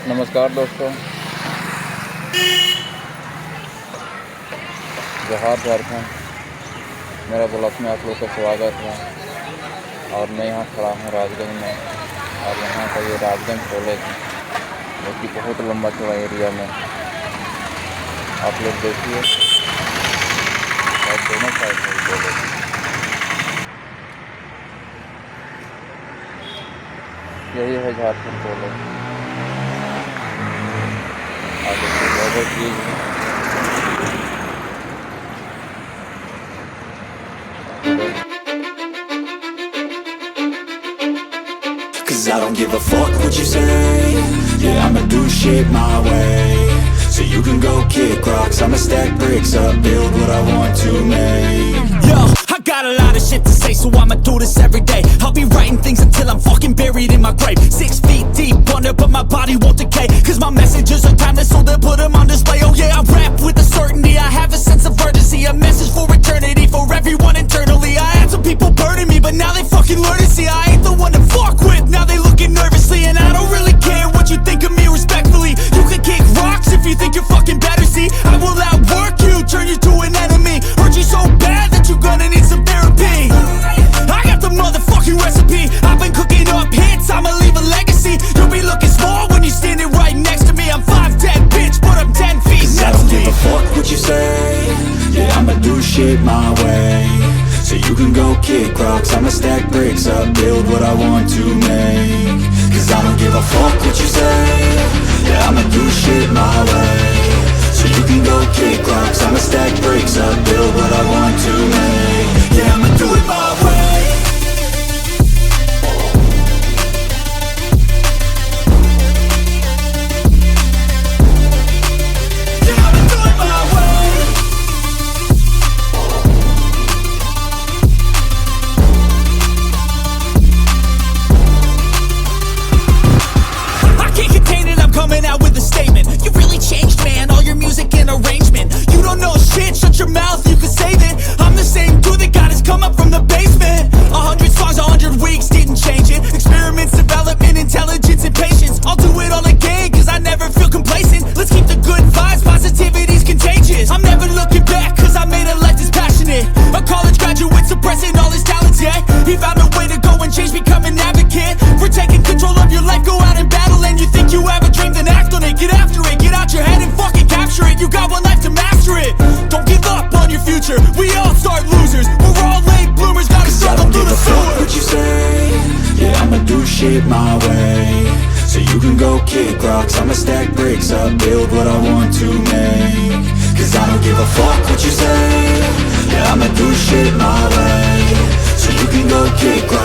नमस्कार दोस्तों, जोहार झारखंड मेरा ब्लॉग में आप लोग का स्वागत है। और मैं यहाँ खड़ा हूँ राजगंज में, और यहाँ का ये राजगंज कॉलेज है जो कि बहुत लंबा चौड़ा एरिया में आप लोग देखिए, और दोनों साइड में कॉलेज। यही है झारखंड कॉलेज। आगे की बहुत चीज़ है। Cause I don't give a fuck what you say. Yeah, I'ma do shit my way. So you can go kick rocks, I'ma stack bricks up, build what I want to make. Yo, I got a lot of shit to say, so I'ma do this every day. I'll be writing things until I'm fucking buried in my grave. 6 feet deep under, but my body won't decay. Cause my messages are timeless, so they'll put them on display. Oh yeah, I rap with a certainty, I have a sense of urgency. A message for eternity, for everyone internally. I had some people burning me, but now they fucking learn to see I ain't the one to fuck with. Now they looking nervously, and I don't really care what you think of me respectfully. You can kick rocks if you think you're fucking better, see. I will outwork you, turn you to an enemy. Hurt you so bad that you're gonna need some therapy. I got the motherfucking recipe. I've been cooking up hits, I'ma leave a legacy. You'll be looking small when you're standing right next to me. I'm 5'10", bitch, but I'm 10 feet next to me. I don't give a fuck what you say. Yeah, I'ma do shit my way. So you can go kick rocks, I'ma stack bricks up, build what I want to make. Cause I don't give a fuck what you say. Yeah, I'ma do shit my way. So you can go kick rocks, I'ma stack bricks up, build what I want to make. Yeah, I'ma do it my way. Coming out with a statement. You really changed, man, all your music and arrangement. You don't know shit, shut your mouth, you can save it. I'm the same dude that got his come up from the basement. 100 songs, 100 weeks, didn't change it. Experiments, development, intelligence, and patience. I'll do it all again, cause I never feel complacent. Let's keep the good vibes, positivity's contagious. I'm never looking back, cause I made a life that's passionate. A college graduate suppressing all his talents, yeah. He found a way to go and change, become an advocate. For taking control of your life, go out and battle. And you think you have a dream, then act on it. Get after it, get out your head and fucking capture it. You got one life to master it. Don't give up on your future, we all start losers. We're all late bloomers, gotta struggle through the sewer. What you say, yeah, I'ma do shit my way. So you can go kick rocks, I'ma stack bricks up, build what I want to make. Cause I don't give a fuck what you say. Yeah, I'ma do shit my way. So you can go kick rocks,